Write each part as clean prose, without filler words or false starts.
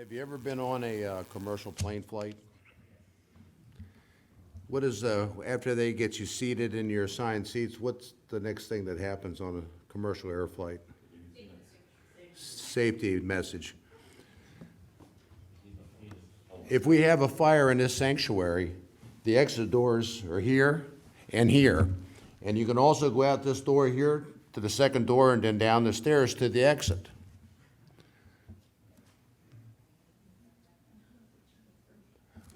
Have you ever been on a commercial plane flight? What is, after they get you seated in your assigned seats, what's the next thing that happens on a commercial air flight? Safety message. If we have a fire in this sanctuary, the exit doors are here and here. And you can also go out this door here to the second door and then down the stairs to the exit.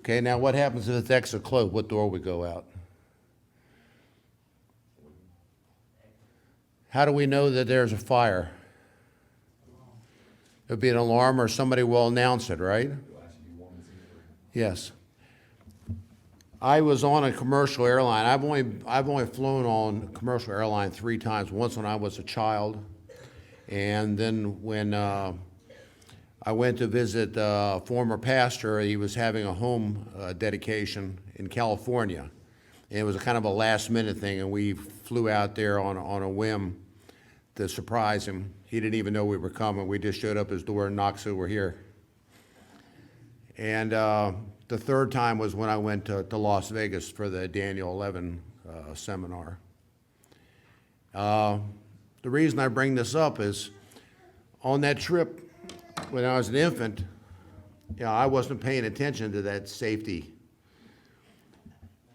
Okay, now what happens if the exit closed? What door we go out? How do we know that there's a fire? There'll be an alarm or somebody will announce it, right? Yes. I was on a commercial airline. I've only flown on a commercial airline 3 times. Once when I was a child, and then when I went to visit a former pastor. He was having a home dedication in California. And it was a kind of a last-minute thing, and we flew out there on a whim to surprise him. He didn't even know we were coming. We just showed up his door and knocked, so we're here. And the third time was when I went to Las Vegas for the Daniel 11 seminar. The reason I bring this up is on that trip, when I was an infant, I wasn't paying attention to that safety.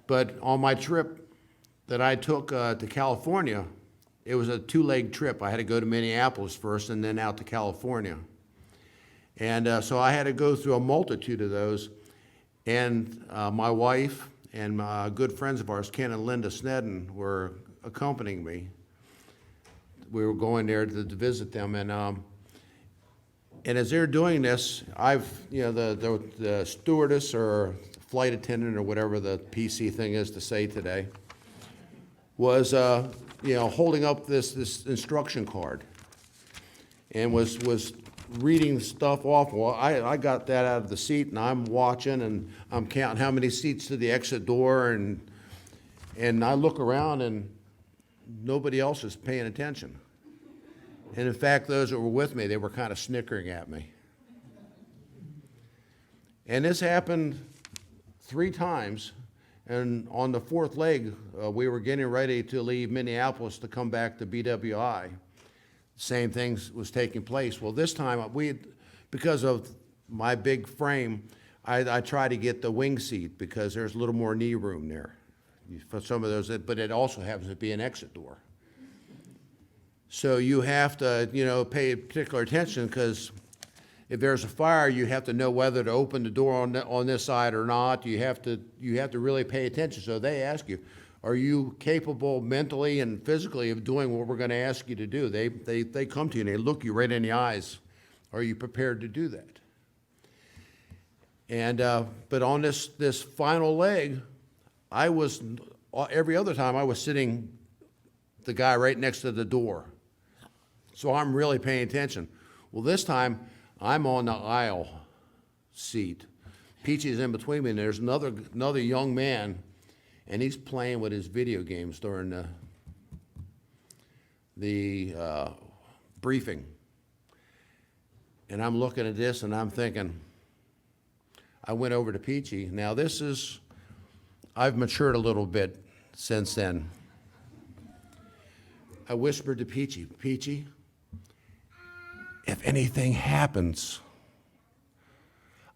But on my trip that I took to California, it was a 2-leg trip. I had to go to Minneapolis first and then out to California. And so I had to go through a multitude of those. And my wife and my good friends of ours, Ken and Linda Snedden, were accompanying me. We were going there to visit them. And as they're doing this, the stewardess or flight attendant or whatever the PC thing is to say today, was holding up this instruction card, and was reading stuff off. Well, I got that out of the seat, and I'm watching, and I'm counting how many seats to the exit door, and I look around, and nobody else is paying attention. And in fact, those that were with me, they were kind of snickering at me. And this happened 3 times, and on the 4th leg, we were getting ready to leave Minneapolis to come back to BWI. Same thing was taking place. Well, this time, because of my big frame, I tried to get the wing seat because there's a little more knee room there for some of those, but it also happens to be an exit door. So you have to, pay particular attention, because if there's a fire, you have to know whether to open the door on this side or not. You have to really pay attention. So they ask you, are you capable mentally and physically of doing what we're going to ask you to do? They come to you and they look you right in the eyes. Are you prepared to do that? And but on this final leg, every other time I was sitting the guy right next to the door. So I'm really paying attention. Well, this time, I'm on the aisle seat. Peachy's in between me, and there's another young man, and he's playing with his video games during the briefing. And I'm looking at this, and I'm thinking, I went over to Peachy. Now, I've matured a little bit since then. I whispered to Peachy, Peachy, if anything happens,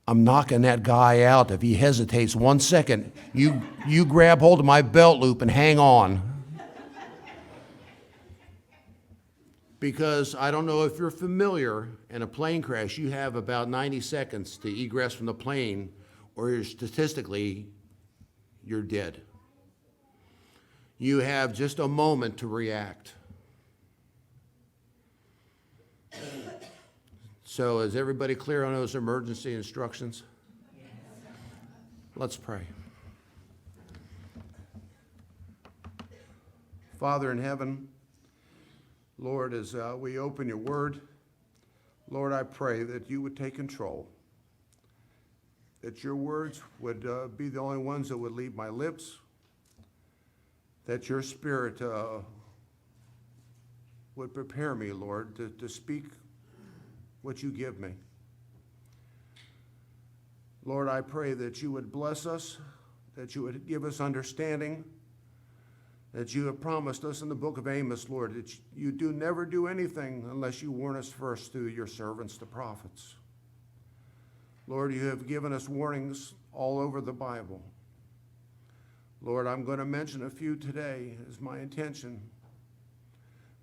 I'm knocking that guy out. If he hesitates 1 second, you grab hold of my belt loop and hang on. Because I don't know if you're familiar, in a plane crash, you have about 90 seconds to egress from the plane, or statistically, you're dead. You have just a moment to react. So is everybody clear on those emergency instructions? Yes. Let's pray. Father in heaven, Lord, as we open your word, Lord, I pray that you would take control, that your words would be the only ones that would leave my lips, that your Spirit would prepare me, Lord, to speak what you give me. Lord, I pray that you would bless us, that you would give us understanding, that you have promised us in the book of Amos, Lord, that you do never do anything unless you warn us first through your servants, the prophets. Lord, you have given us warnings all over the Bible. Lord, I'm going to mention a few today as my intention.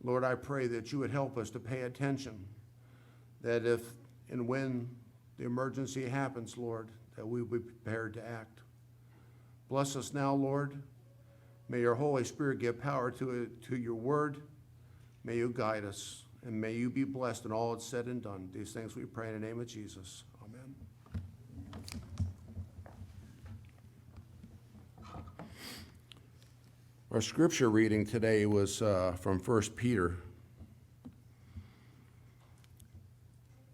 Lord, I pray that you would help us to pay attention, that if and when the emergency happens, Lord, that we will be prepared to act. Bless us now, Lord. May your Holy Spirit give power to your word. May you guide us, and may you be blessed in all that's said and done. These things we pray in the name of Jesus. Amen. Our scripture reading today was from 1 Peter,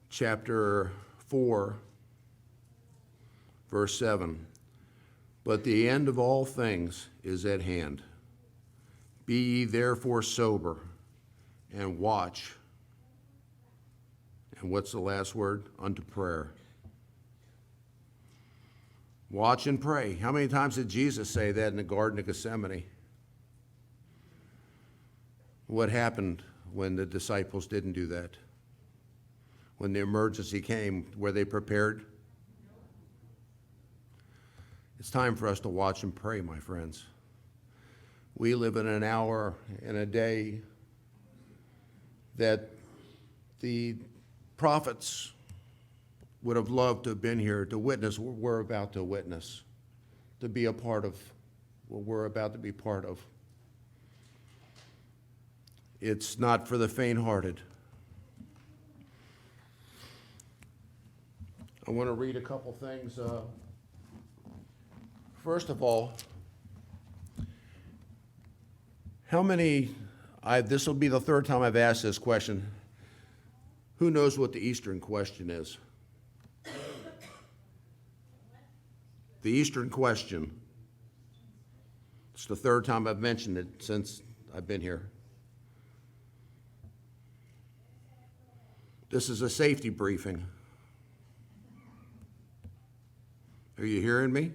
chapter 4, verse 7. But the end of all things is at hand. Be ye therefore sober, and watch. And what's the last word? Unto prayer. Watch and pray. How many times did Jesus say that in the Garden of Gethsemane? What happened when the disciples didn't do that? When the emergency came, were they prepared? It's time for us to watch and pray, my friends. We live in an hour and a day that the prophets would have loved to have been here to witness what we're about to witness, to be a part of what we're about to be part of. It's not for the faint-hearted. I want to read a couple things. First of all, how many, this will be the third time I've asked this question. Who knows what the Eastern question is? The Eastern question. It's the third time I've mentioned it since I've been here. This is a safety briefing. Are you hearing me?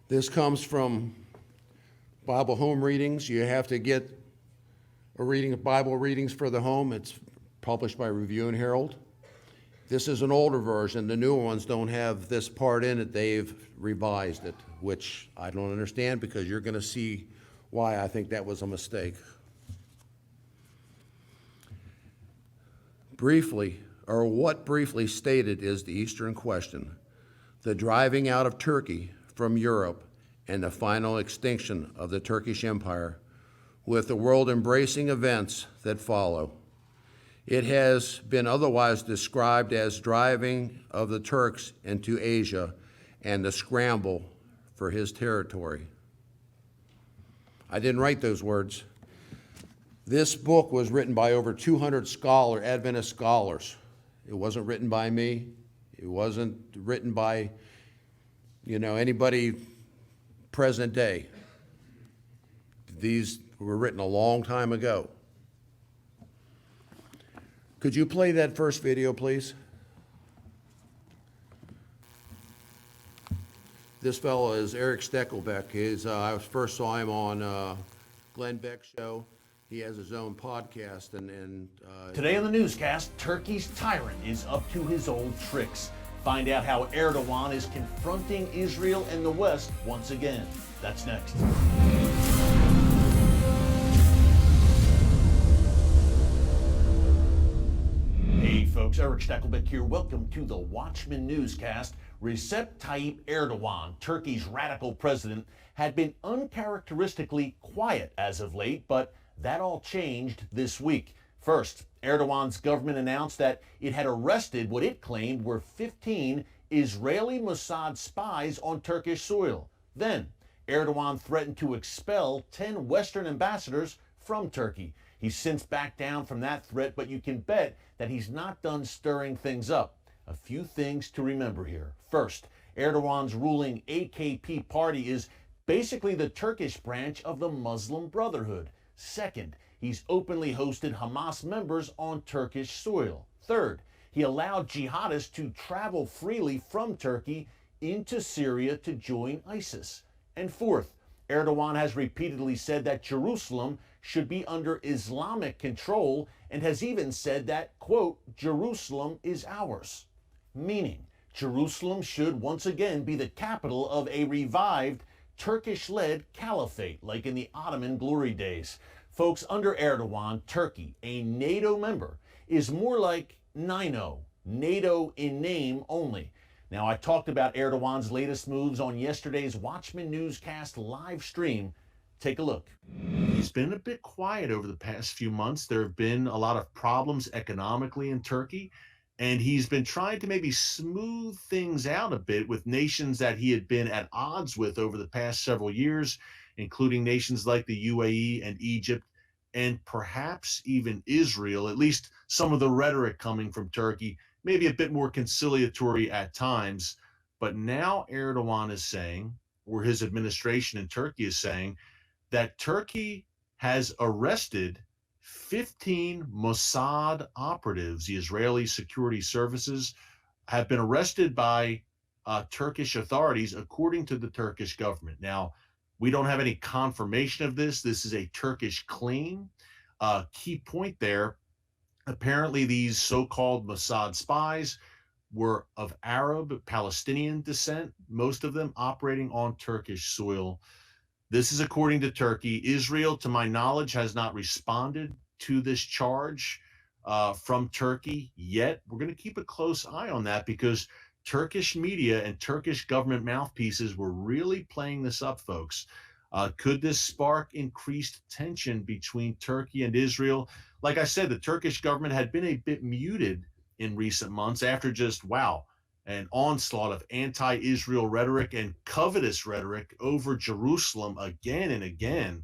This comes from Bible home readings. You have to get a reading of Bible readings for the home. It's published by Review and Herald. This is an older version. The newer ones don't have this part in it. They've revised it, which I don't understand because you're going to see why I think that was a mistake. Briefly, or what briefly stated is the Eastern question, the driving out of Turkey from Europe and the final extinction of the Turkish Empire, with the world embracing events that follow. It has been otherwise described as driving of the Turks into Asia and the scramble for his territory. I didn't write those words. This book was written by over 200 Adventist scholars. It wasn't written by me. It wasn't written by, anybody present day. These were written a long time ago. Could you play that first video, please? This fellow is Eric Steckelbeck. I first saw him on Glenn Beck's show. He has his own podcast. Today on the newscast, Turkey's tyrant is up to his old tricks. Find out how Erdogan is confronting Israel and the West once again. That's next. Hey folks, Eric Steckelbeck here. Welcome to the Watchman newscast. Recep Tayyip Erdogan, Turkey's radical president, had been uncharacteristically quiet as of late, but that all changed this week. First, Erdogan's government announced that it had arrested what it claimed were 15 Israeli Mossad spies on Turkish soil. Then, Erdogan threatened to expel 10 Western ambassadors from Turkey. He's since backed down from that threat, but you can bet that he's not done stirring things up. A few things to remember here. First, Erdogan's ruling AKP party is basically the Turkish branch of the Muslim Brotherhood. Second, he's openly hosted Hamas members on Turkish soil. Third, he allowed jihadists to travel freely from Turkey into Syria to join ISIS. And fourth, Erdogan has repeatedly said that Jerusalem should be under Islamic control and has even said that, quote, Jerusalem is ours. Meaning, Jerusalem should once again be the capital of a revived Turkish-led caliphate like in the Ottoman glory days. Folks, under Erdogan, Turkey, a NATO member, is more like NINO, NATO in name only. Now, I talked about Erdogan's latest moves on yesterday's Watchmen Newscast live stream. Take a look. He's been a bit quiet over the past few months. There have been a lot of problems economically in Turkey, and he's been trying to maybe smooth things out a bit with nations that he had been at odds with over the past several years, including nations like the UAE and Egypt, and perhaps even Israel, at least some of the rhetoric coming from Turkey, maybe a bit more conciliatory at times. But now Erdogan is saying, or his administration in Turkey is saying, that Turkey has arrested 15 Mossad operatives. The Israeli security services have been arrested by Turkish authorities, according to the Turkish government. Now, we don't have any confirmation of this. This is a Turkish claim. Key point there, apparently these so-called Mossad spies were of Arab Palestinian descent, most of them operating on Turkish soil. This is according to Turkey. Israel, to my knowledge, has not responded to this charge from Turkey yet. We're going to keep a close eye on that because Turkish media and Turkish government mouthpieces were really playing this up, folks. Could this spark increased tension between Turkey and Israel? Like I said, the Turkish government had been a bit muted in recent months after just, wow, an onslaught of anti-Israel rhetoric and covetous rhetoric over Jerusalem again and again.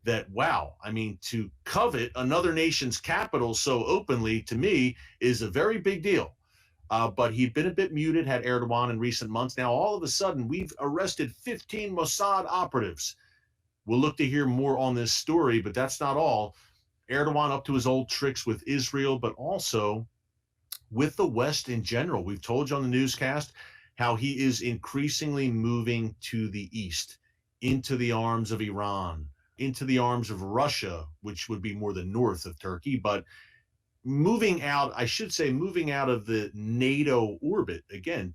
That, wow, I mean, to covet another nation's capital so openly, to me, is a very big deal. But he'd been a bit muted, had Erdogan in recent months. Now, all of a sudden, we've arrested 15 Mossad operatives. We'll look to hear more on this story, but that's not all. Erdogan up to his old tricks with Israel, but also with the West in general. We've told you on the newscast how he is increasingly moving to the east, into the arms of Iran, into the arms of Russia, which would be more the north of Turkey, but moving out, I should say, moving out of the NATO orbit. Again,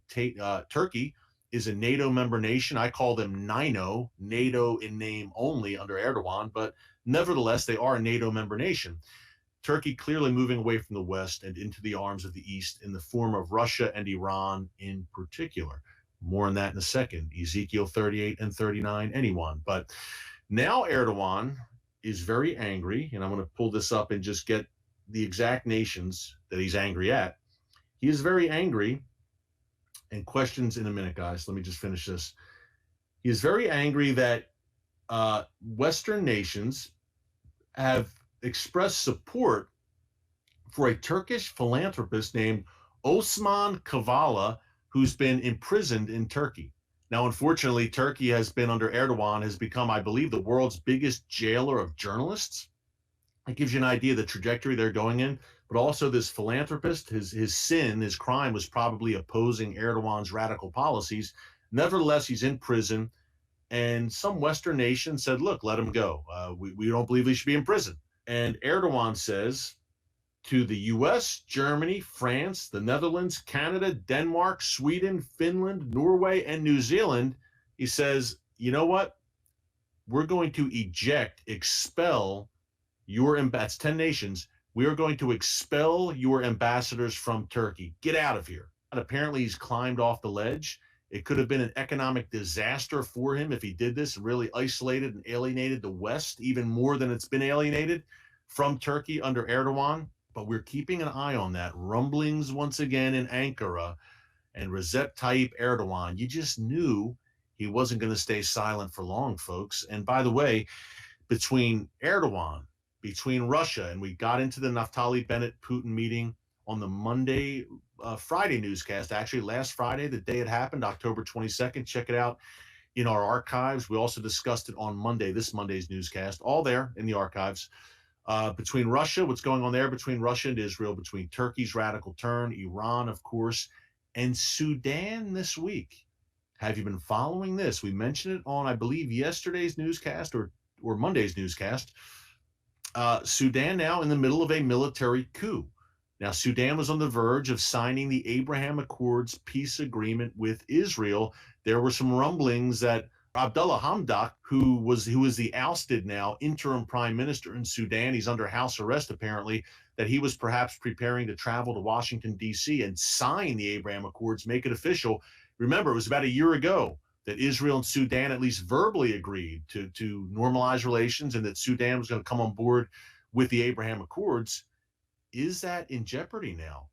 Turkey is a NATO member nation. I call them NINO, NATO in name only under Erdogan, but nevertheless, they are a NATO member nation. Turkey clearly moving away from the West and into the arms of the East in the form of Russia and Iran in particular. More on that in a second. Ezekiel 38 and 39, anyone. But now Erdogan is very angry, and I'm going to pull this up and just get the exact nations that he's angry at. He is very angry, and questions in a minute, guys. Let me just finish this. He is very angry that Western nations have expressed support for a Turkish philanthropist named Osman Kavala, who's been imprisoned in Turkey. Now, unfortunately, Turkey has been under Erdogan, has become, I believe, the world's biggest jailer of journalists. It gives you an idea of the trajectory they're going in. But also this philanthropist, his sin, his crime was probably opposing Erdogan's radical policies. Nevertheless, he's in prison. And some Western nations said, look, let him go. We don't believe he should be in prison. And Erdogan says to the US, Germany, France, the Netherlands, Canada, Denmark, Sweden, Finland, Norway, and New Zealand, he says, you know what? We're going to expel your, that's 10 nations. We are going to expel your ambassadors from Turkey. Get out of here. And apparently he's climbed off the ledge. It could have been an economic disaster for him if he did this, really isolated and alienated the West even more than it's been alienated from Turkey under Erdogan. But we're keeping an eye on that. Rumblings once again in Ankara and Recep Tayyip Erdogan. You just knew he wasn't going to stay silent for long, folks. And by the way, between Erdogan, between Russia, and we got into the Naftali Bennett-Putin meeting on the Friday newscast, actually last Friday, the day it happened, October 22nd. Check it out in our archives. We also discussed it on Monday, this Monday's newscast, all there in the archives. between Russia, what's going on there between Russia and Israel, between Turkey's radical turn, Iran, of course, and Sudan this week. Have you been following this? We mentioned it on, I believe, yesterday's newscast or Monday's newscast. Sudan now in the middle of a military coup. Now, Sudan was on the verge of signing the Abraham Accords peace agreement with Israel. There were some rumblings that Abdullah Hamdok, who was the ousted now interim prime minister in Sudan, he's under house arrest apparently, that he was perhaps preparing to travel to Washington, D.C. and sign the Abraham Accords, make it official. Remember, it was about a year ago that Israel and Sudan at least verbally agreed to normalize relations and that Sudan was going to come on board with the Abraham Accords. Is that in jeopardy now?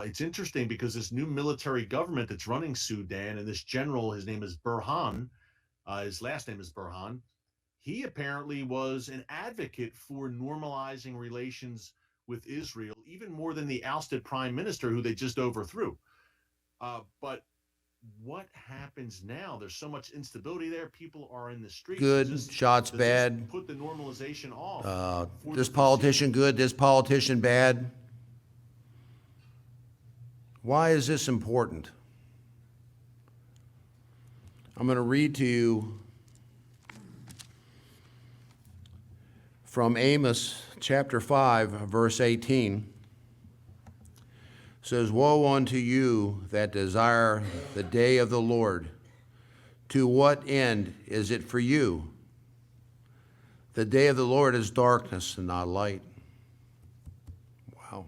It's interesting because this new military government that's running Sudan, and this general, his name is Burhan, his last name is Burhan, he apparently was an advocate for normalizing relations with Israel, even more than the ousted prime minister who they just overthrew. But what happens now? There's so much instability there. People are in the streets. Good, shots bad. Put the normalization off. This politician good, this politician bad. Why is this important? I'm going to read to you from Amos chapter 5, verse 18. It says, "Woe unto you that desire the day of the Lord. To what end is it for you? The day of the Lord is darkness and not light." Wow.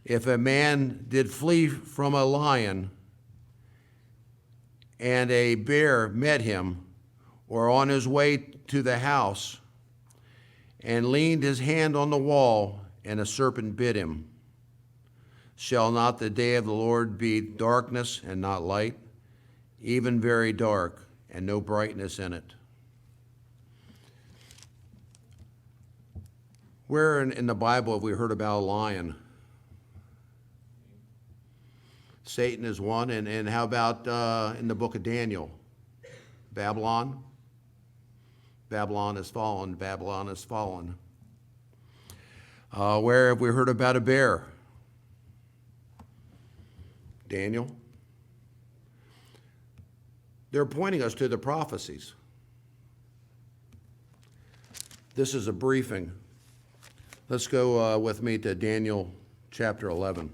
If a man did flee from a lion and a bear met him, or on his way to the house, and leaned his hand on the wall, and a serpent bit him, shall not the day of the Lord be darkness and not light, even very dark, and no brightness in it? Where in the Bible have we heard about a lion? Satan is one, and how about in the book of Daniel? Babylon? Babylon has fallen, Babylon has fallen. Where have we heard about a bear? Daniel. They're pointing us to the prophecies. This is a briefing. Let's go with me to Daniel chapter 11.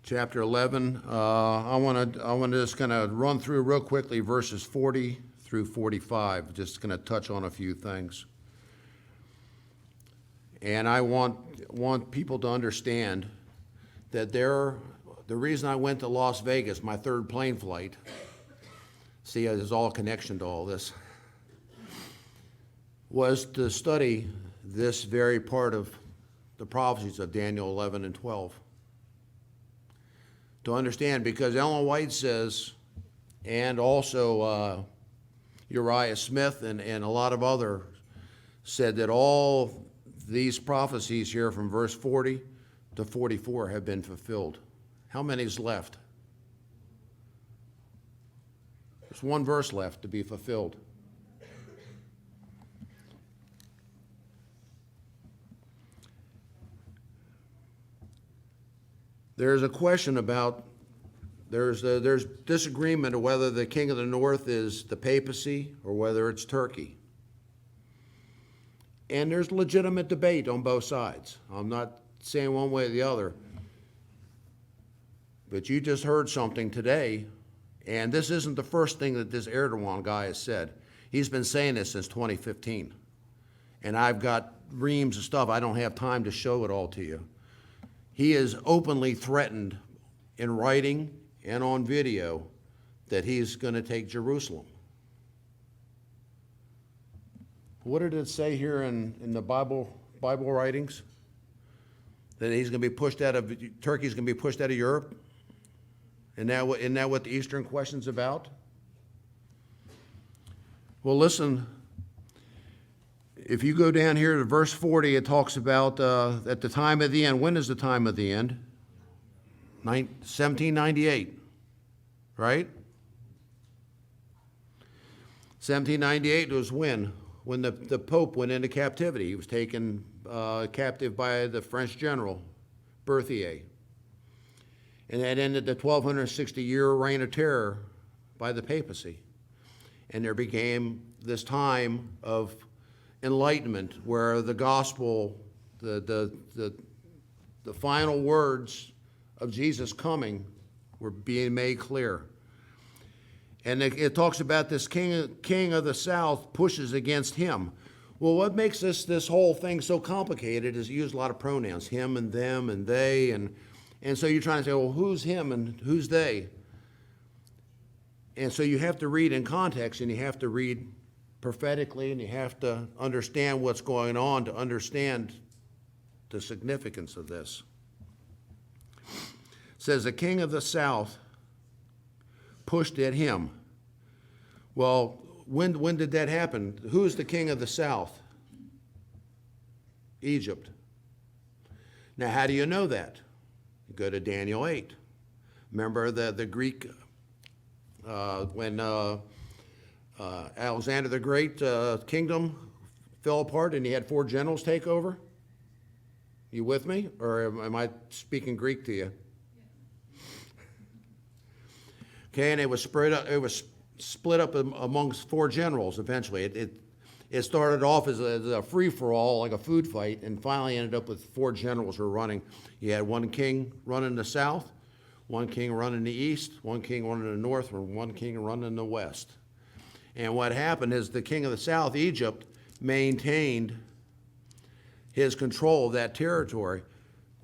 Chapter 11, I want to just kind of run through real quickly verses 40 through 45, just going to touch on a few things. And I want people to understand that the reason I went to Las Vegas, my third plane flight, see, there's all a connection to all this, was to study this very part of the prophecies of Daniel 11 and 12. To understand, because Ellen White says, and also Uriah Smith and a lot of others said that all these prophecies here from verse 40 to 44 have been fulfilled. How many is left? There's one verse left to be fulfilled. There's a question about, there's disagreement of whether the king of the north is the papacy or whether it's Turkey. And there's legitimate debate on both sides. I'm not saying one way or the other. But you just heard something today, and this isn't the first thing that this Erdogan guy has said. He's been saying this since 2015. And I've got reams of stuff. I don't have time to show it all to you. He has openly threatened in writing and on video that he's going to take Jerusalem. What did it say here in the Bible writings? That he's going to be pushed out of, Turkey's going to be pushed out of Europe? Isn't that what the Eastern question's about? Well, listen, if you go down here to verse 40, it talks about at the time of the end. When is the time of the end? 1798, right? 1798 was when the Pope went into captivity. He was taken captive by the French general, Berthier. And that ended the 1260-year reign of terror by the papacy. And there became this time of enlightenment where the gospel, the final words of Jesus coming were being made clear. And it talks about this king of the south pushes against him. Well, what makes this whole thing so complicated is you use a lot of pronouns, him and them and they, and so you're trying to say, well, who's him and who's they? And so you have to read in context, and you have to read prophetically, and you have to understand what's going on to understand the significance of this. It says, the king of the south pushed at him. Well, when did that happen? Who is the king of the south? Egypt. Now, how do you know that? You go to Daniel 8. Remember the Greek, when Alexander the Great kingdom fell apart and he had 4 generals take over? You with me? Or am I speaking Greek to you? Okay, and it was split up amongst 4 generals eventually. It started off as a free-for-all, like a food fight, and finally ended up with 4 generals who were running. You had one king running the south, one king running the east, one king running the north, and one king running the west. And what happened is the king of the south, Egypt, maintained his control of that territory,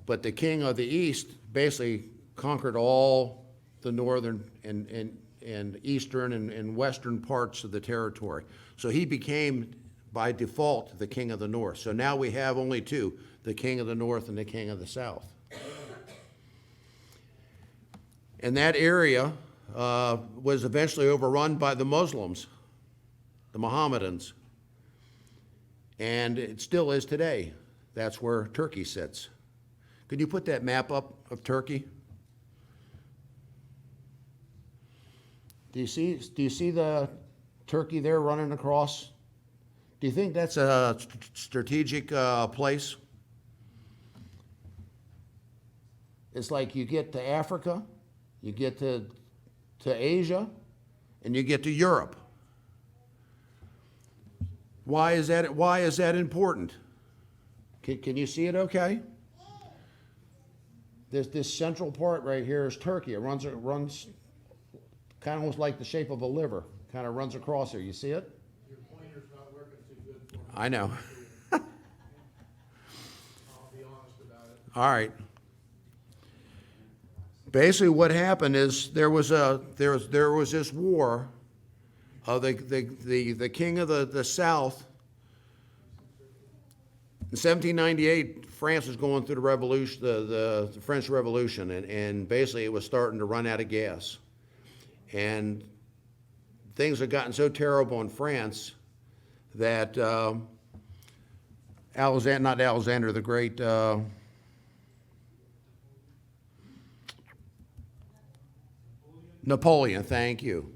but the king of the east basically conquered all the northern and eastern and western parts of the territory. So he became, by default, the king of the north. So now we have only 2, the king of the north and the king of the south. And that area was eventually overrun by the Muslims, the Mohammedans. And it still is today. That's where Turkey sits. Could you put that map up of Turkey? Do you see the Turkey there running across? Do you think that's a strategic place? It's like you get to Africa, you get to Asia, and you get to Europe. Why is that important? Can you see it okay? This central part right here is Turkey. It runs kind of almost like the shape of a liver. Kind of runs across there. You see it? Your pointer's not working too good for me. I know. I'll be honest about it. All right. Basically, what happened is there was this war of the king of the south. In 1798, France was going through the revolution, the French Revolution, and basically it was starting to run out of gas. And things had gotten so terrible in France that not Alexander the Great, Napoleon, thank you.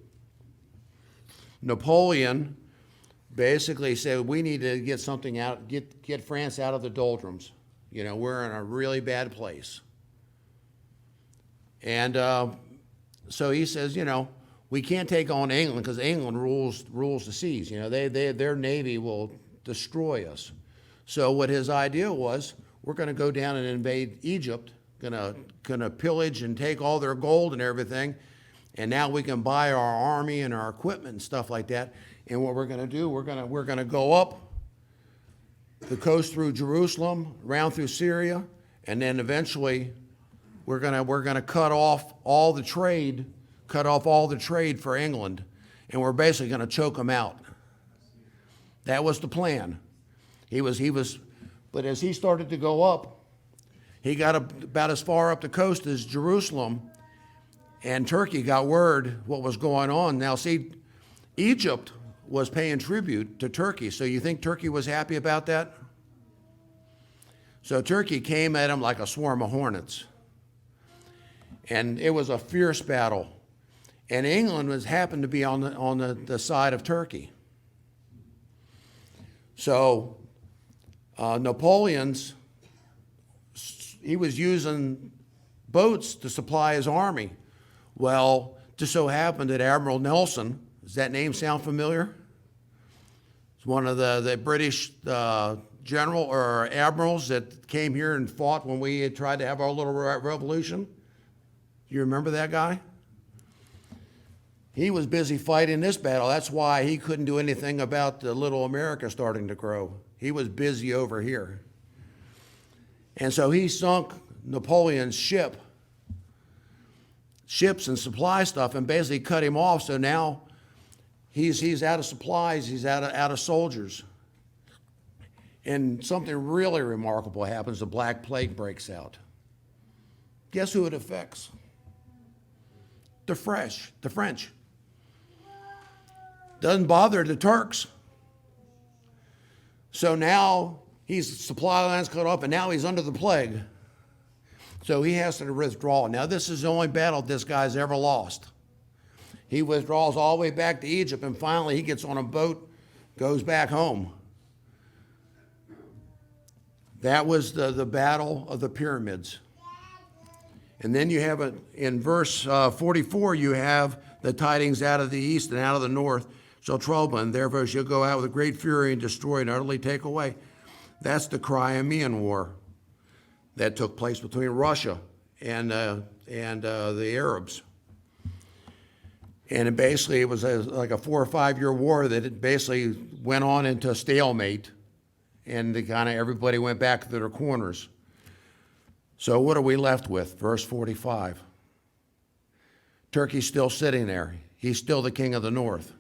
Napoleon basically said, we need to get something out, get France out of the doldrums. You know, we're in a really bad place. And so he says, you know, we can't take on England because England rules the seas. You know, their navy will destroy us. So what his idea was, we're going to go down and invade Egypt, gonna pillage and take all their gold and everything, and now we can buy our army and our equipment and stuff like that. And what we're going to do, we're going to go up the coast through Jerusalem, around through Syria, and then eventually we're going to cut off all the trade for England, and we're basically going to choke them out. That was the plan. But as he started to go up, he got about as far up the coast as Jerusalem, and Turkey got word what was going on. Now, see, Egypt was paying tribute to Turkey, so you think Turkey was happy about that? So Turkey came at him like a swarm of hornets. And it was a fierce battle. And England happened to be on the side of Turkey. So Napoleon's, he was using boats to supply his army. Well, just so happened that Admiral Nelson, does that name sound familiar? It's one of the British general or admirals that came here and fought when we had tried to have our little revolution. You remember that guy? He was busy fighting this battle. That's why he couldn't do anything about the little America starting to grow. He was busy over here. And so he sunk Napoleon's ships and supply stuff, and basically cut him off. So now he's out of supplies, he's out of soldiers. And something really remarkable happens. The Black Plague breaks out. Guess who it affects? The French. Doesn't bother the Turks. So now his supply lines cut off, and now he's under the plague. So he has to withdraw. Now this is the only battle this guy's ever lost. He withdraws all the way back to Egypt, and finally he gets on a boat, goes back home. That was the Battle of the Pyramids. And then you have it in verse 44, you have the tidings out of the east and out of the north shall trouble, and therefore shall go out with a great fury and destroy and utterly take away. That's the Crimean War that took place between Russia and the Arabs. And it was like a 4 or 5 year war that it basically went on into a stalemate, and everybody went back to their corners. So what are we left with? Verse 45. Turkey's still sitting there. He's still the king of the north.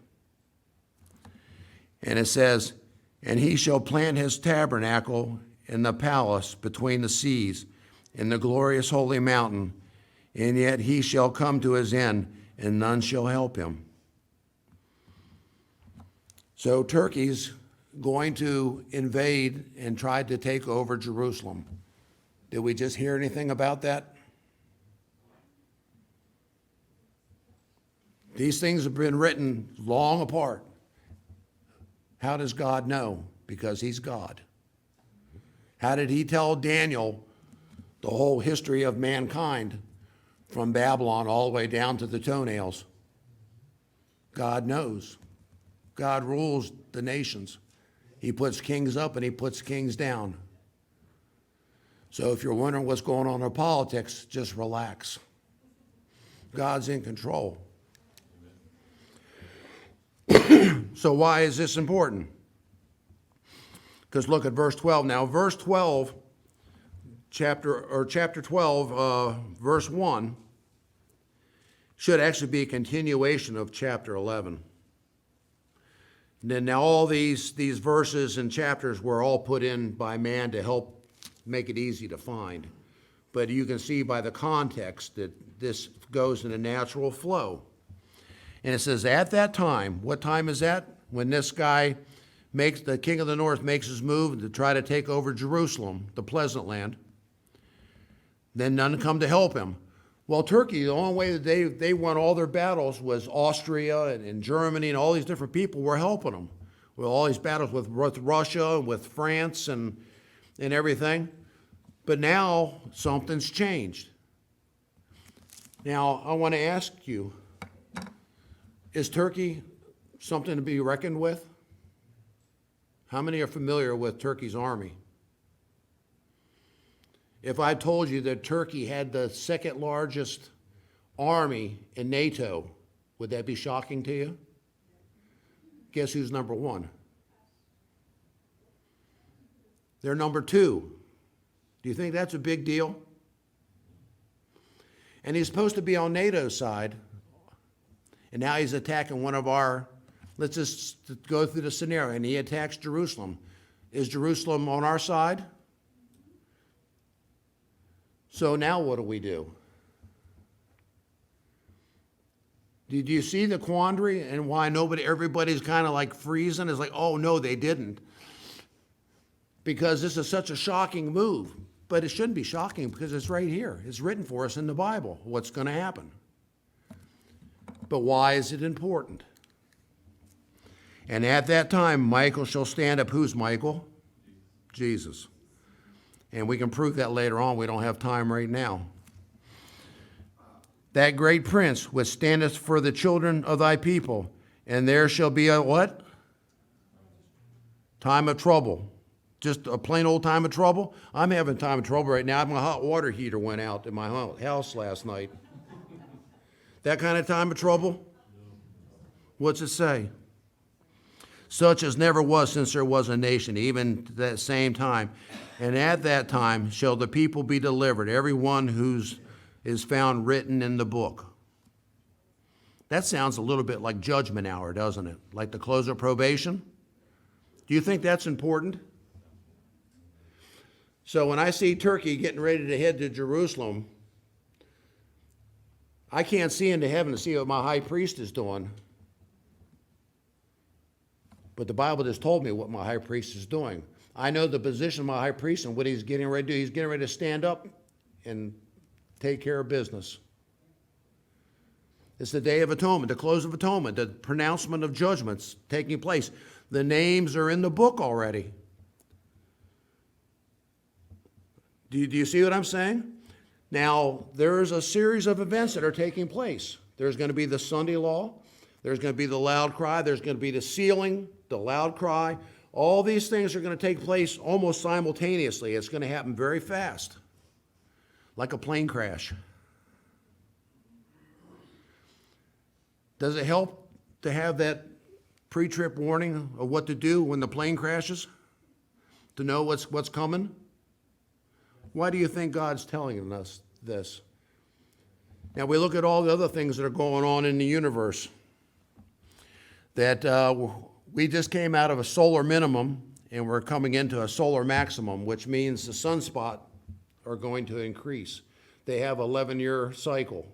And it says, and he shall plant his tabernacle in the palace between the seas, in the glorious holy mountain, and yet he shall come to his end, and none shall help him. So Turkey's going to invade and try to take over Jerusalem. Did we just hear anything about that? These things have been written long apart. How does God know? Because he's God. How did he tell Daniel the whole history of mankind from Babylon all the way down to the toenails? God knows. God rules the nations. He puts kings up and he puts kings down. So if you're wondering what's going on in politics, just relax. God's in control. So why is this important? Because look at verse 12 now. Verse 12, chapter 12, verse 1, should actually be a continuation of chapter 11. And then now all these verses and chapters were all put in by man to help make it easy to find. But you can see by the context that this goes in a natural flow. And it says, at that time, what time is that? When this guy the king of the north makes his move to try to take over Jerusalem, the pleasant land. Then none come to help him. Well, Turkey, the only way that they won all their battles was Austria and Germany, and all these different people were helping them. With all these battles with Russia, with France and everything. But now something's changed. Now, I want to ask you, is Turkey something to be reckoned with? How many are familiar with Turkey's army? If I told you that Turkey had the second largest army in NATO, would that be shocking to you? Guess who's number one? They're number two. Do you think that's a big deal? And he's supposed to be on NATO's side, and now he's attacking one of our, let's just go through the scenario, and he attacks Jerusalem. Is Jerusalem on our side? So now what do we do? Did you see the quandary and why everybody's kind of like freezing? It's like, oh no, they didn't. Because this is such a shocking move. but it shouldn't be shocking because it's right here. It's written for us in the Bible, what's going to happen. But why is it important? And at that time, Michael shall stand up. Who's Michael? Jesus. And we can prove that later on. We don't have time right now. That great prince which standeth for the children of thy people, and there shall be a what? Time of trouble. Just a plain old time of trouble? I'm having time of trouble right now. My hot water heater went out in my house last night. That kind of time of trouble? What's it say? Such as never was since there was a nation, even that same time. And at that time shall the people be delivered, every one whose is found written in the book. That sounds a little bit like judgment hour, doesn't it? Like the close of probation? Do you think that's important? So when I see Turkey getting ready to head to Jerusalem, I can't see into heaven to see what my high priest is doing. But the Bible just told me what my high priest is doing. I know the position of my high priest and what he's getting ready to do. He's getting ready to stand up and take care of business. It's the Day of Atonement, the close of atonement, the pronouncement of judgments taking place. The names are in the book already. Do you see what I'm saying? Now, there's a series of events that are taking place. There's going to be the Sunday law. There's going to be the loud cry. There's going to be the sealing, the loud cry. All these things are going to take place almost simultaneously. It's going to happen very fast, like a plane crash. Does it help to have that pre-trip warning of what to do when the plane crashes? To know what's coming? Why do you think God's telling us this? Now we look at all the other things that are going on in the universe. That we just came out of a solar minimum and we're coming into a solar maximum, which means the sunspot are going to increase. They have an 11-year cycle.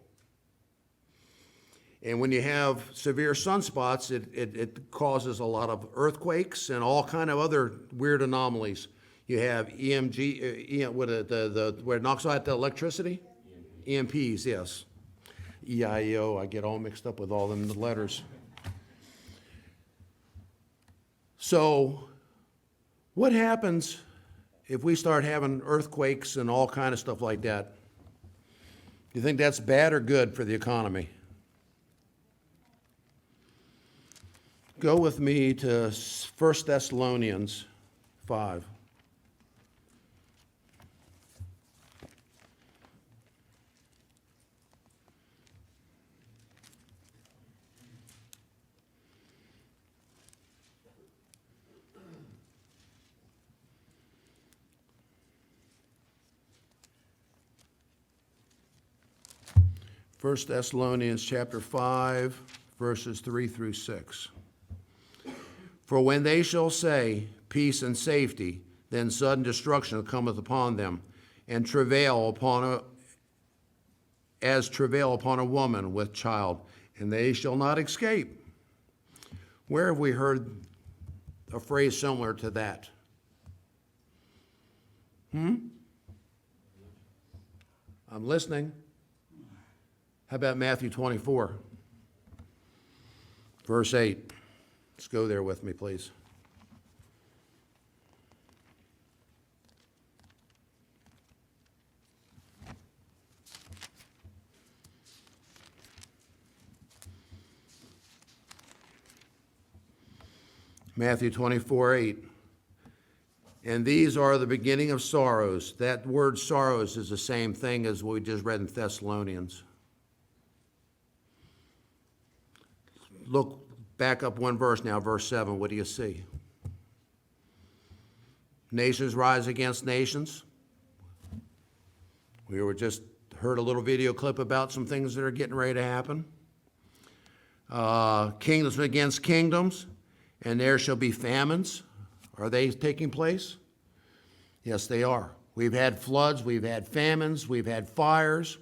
And when you have severe sunspots, it causes a lot of earthquakes and all kind of other weird anomalies. You have EMG, where it knocks out the electricity? EMPs, yes. EIO, I get all mixed up with all them letters. So what happens if we start having earthquakes and all kind of stuff like that? Do you think that's bad or good for the economy? Go with me to 1 Thessalonians 5. First Thessalonians chapter 5, verses 3 through 6. For when they shall say, peace and safety, then sudden destruction cometh upon them, and travail upon a woman with child, and they shall not escape. Where have we heard a phrase similar to that? I'm listening. How about Matthew 24, verse 8? Let's go there with me, please. Matthew 24, 8. And these are the beginning of sorrows. That word sorrows is the same thing as what we just read in Thessalonians. Look back up one verse now, verse 7. What do you see? Nations rise against nations. We were just heard a little video clip about some things that are getting ready to happen. Kingdoms against kingdoms, and there shall be famines. Are they taking place? Yes, they are. We've had floods, we've had famines, we've had fires.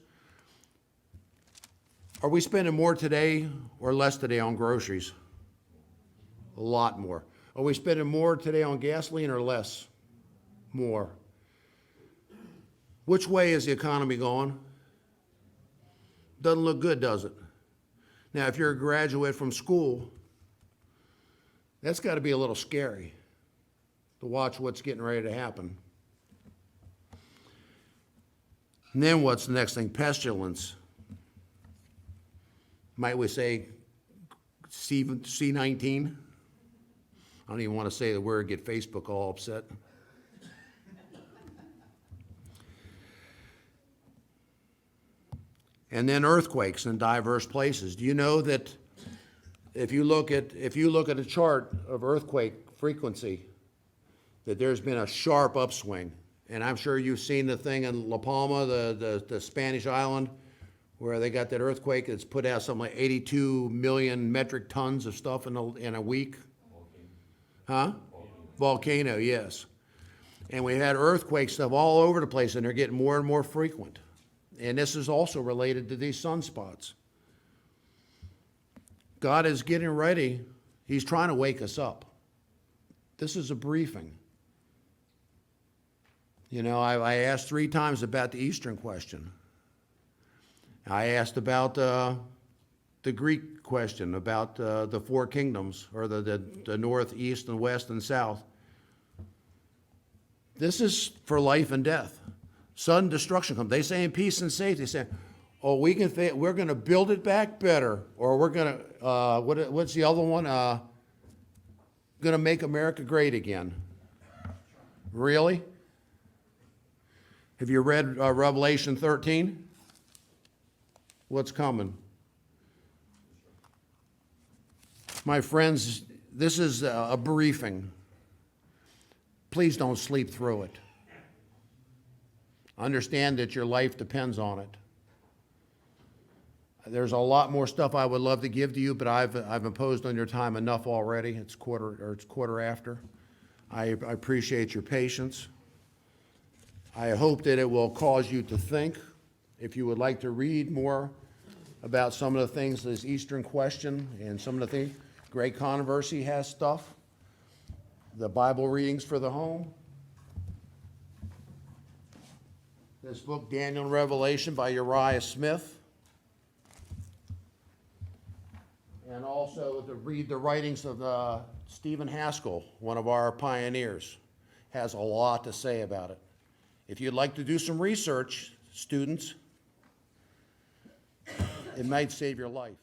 Are we spending more today or less today on groceries? A lot more. Are we spending more today on gasoline or less? More. Which way is the economy going? Doesn't look good, does it? Now, if you're a graduate from school, that's got to be a little scary to watch what's getting ready to happen. And then what's the next thing? Pestilence. Might we say C-19? I don't even want to say the word, get Facebook all upset. And then earthquakes in diverse places. Do you know that if you look at a chart of earthquake frequency, that there's been a sharp upswing? And I'm sure you've seen the thing in La Palma, the Spanish island, where they got that earthquake that's put out something like 82 million metric tons of stuff in a week. Huh? Volcano, yes. And we had earthquake stuff all over the place, and they're getting more and more frequent. And this is also related to these sunspots. God is getting ready. He's trying to wake us up. This is a briefing. You know, I asked 3 times about the Eastern question. I asked about the Greek question, about the 4 kingdoms, or the north, east, and west, and south. This is for life and death. Sudden destruction comes. They say in peace and safety. They say, oh, we're going to build it back better, or we're going to, what's the other one? Going to make America great again. Really? Have you read Revelation 13? What's coming? My friends, this is a briefing. Please don't sleep through it. Understand that your life depends on it. There's a lot more stuff I would love to give to you, but I've imposed on your time enough already. It's quarter after. I appreciate your patience. I hope that it will cause you to think. If you would like to read more about some of the things, this Eastern question and some of the things, Great Controversy has stuff. The Bible readings for the home. This book, Daniel and Revelation by Uriah Smith. And also to read the writings of Stephen Haskell, one of our pioneers. Has a lot to say about it. If you'd like to do some research, students, it might save your life.